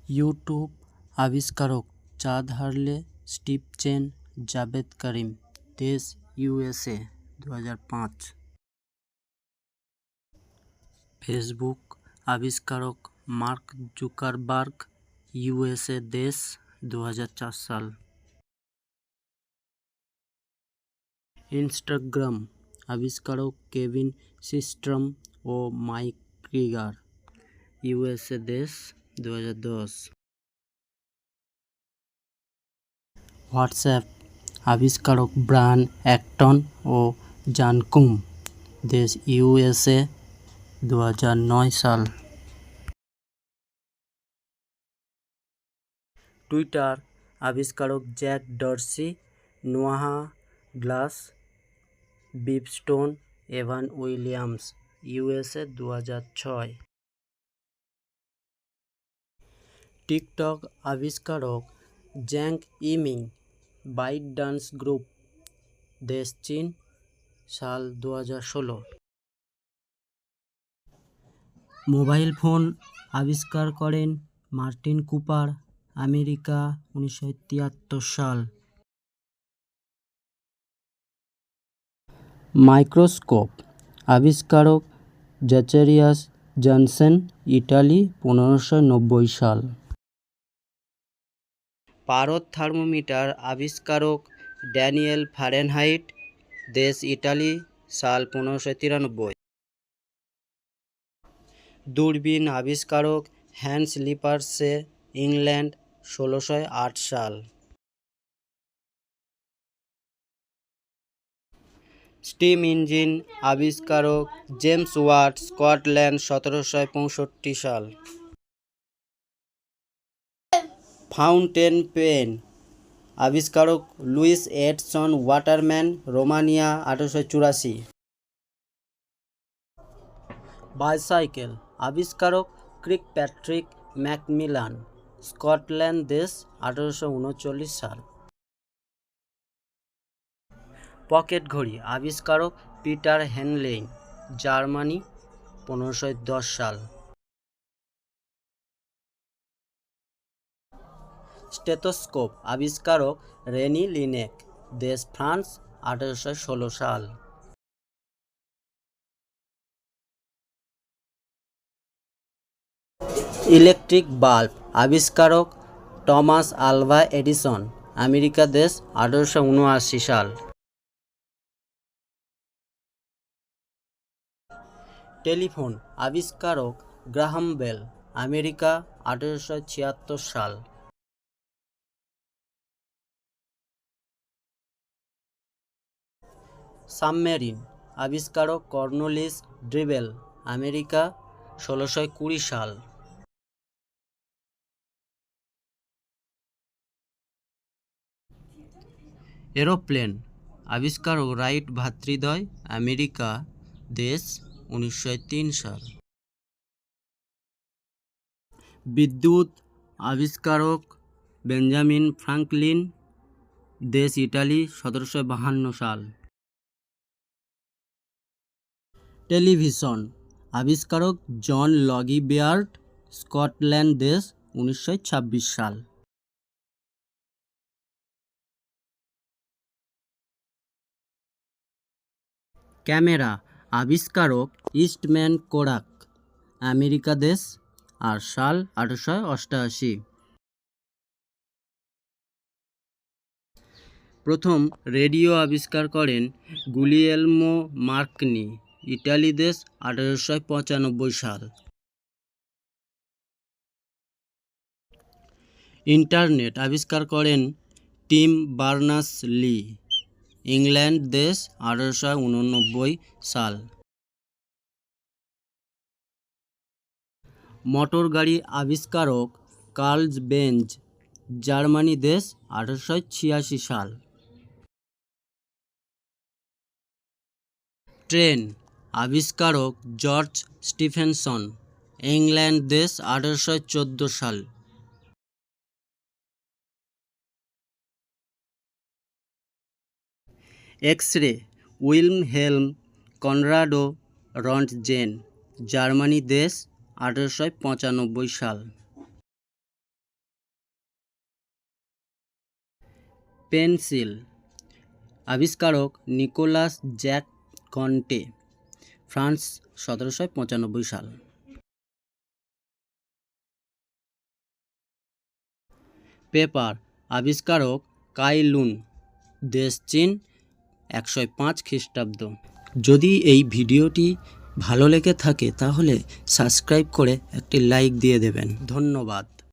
YouTube আবিষ্কারক চাঁদ হারলে স্টিভ চেন জাভেদ কারিম। দেশ ইউএসএ 2005। ফেসবুক আবিষ্কারক মার্ক জুকারবার্গ, ইউএসএ। দেশ 2004 সাল। ইনস্টাগ্রাম আবিষ্কারক কেভিন সিস্ট্রম ও মাইক ক্রিগার, ইউএসএ। দেশ 2010। হোয়াটসঅ্যাপ আবিষ্কারক ব্রায়ান অ্যাক্টন ও জন কুম। দেশ ইউএসএ 2009 সাল। টুইটার আবিষ্কারক Jack Dorsey, Noah Glass, Biz Stone, Evan Williams, USA 2006। TikTok আবিষ্কারক জ্যাং ইমিং, বাইট ডান্স গ্রুপ। দেশ চীন, সাল 2016। মোবাইল ফোন আবিষ্কার করেন মার্টিন কুপার, আমেরিকা, 1973 সাল। মাইক্রোস্কোপ আবিষ্কারক জাচারিয়াস জনসন, ইটালি, 1590 সাল। পারদ থার্মোমিটার আবিষ্কারক ড্যানিয়েল ফারেনহাইট, দেশ ইটালি, সাল 1593। দূরবীন আবিষ্কারক হ্যান্স লিপারসে, ইংল্যান্ড, 1608 সাল। স্টিম ইঞ্জিন আবিষ্কারক জেমস ওয়াট, স্কটল্যান্ড, 1765 সাল। ফাউন্টেন পেন আবিষ্কারক Lewis Edson Waterman, Romania, 1884। Bicycle আবিষ্কারক কির্কপ্যাট্রিক ম্যাকমিলান, স্কটল্যান্ড, দেশ 1839 সাল। পকেট ঘড়ি আবিষ্কারক পিটার হেনলেইন, জার্মানি, 1510 সাল। স্টেথোস্কোপ আবিষ্কারক রেনি লিনেক, দেশ ফ্রান্স, 1816 সাল। ইলেকট্রিক বাল্ব আবিষ্কারক টমাস আলভা এডিসন, আমেরিকা, দেশ 1879 সাল। টেলিফোন আবিষ্কারক গ্রাহাম বেল, আমেরিকা, 1876 সাল। সাবমেরিন আবিষ্কারক কর্নলিস ড্রিবেল, আমেরিকা, 1620 সাল। এরোপ্লেন আবিষ্কারক রাইট ভ্রাতৃদ্বয়, আমেরিকা, দেশ 1903 সাল। বিদ্যুৎ আবিষ্কারক বেঞ্জামিন ফ্রাঙ্কলিন, দেশ ইটালি, 1752 সাল। টেলিভিশন আবিষ্কারক জন লগি বেয়ার্ড, স্কটল্যান্ড, দেশ 1926 সাল। ক্যামেরা আবিষ্কারক ইস্টম্যান কোডাক, আমেরিকা, দেশ, আর সাল 1888। প্রথম রেডিও আবিষ্কার করেন গুলিয়েলমো মার্কনি, ইটালি, দেশ, 1895 সাল। ইন্টারনেট আবিষ্কার করেন টিম বার্নার্স-লি, ইংল্যান্ড, দেশ, 1889 সাল। মোটর গাড়ি আবিষ্কারক কার্ল বেঞ্জ, জার্মানি, দেশ, 1886 সাল। ট্রেন আবিষ্কারক জর্জ স্টিফেনসন, ইংল্যান্ড, দেশ, 1814 সাল। X ray Wilhelm কনরাডো Röntgen, Germany, দেশ, 1895 সাল। পেন্সিল, আবিষ্কারক নিকোলাস জ্যাক কন্টে, ফ্রান্স, 1795 সাল। পেপার, আবিষ্কারক কাই লুন, দেশ চীন, 105 খ্রিস্টাব্দ। যদি এই ভিডিওটি ভালো লেগে থাকে তাহলে সাবস্ক্রাইব করে একটি লাইক দিয়ে দেবেন। ধন্যবাদ।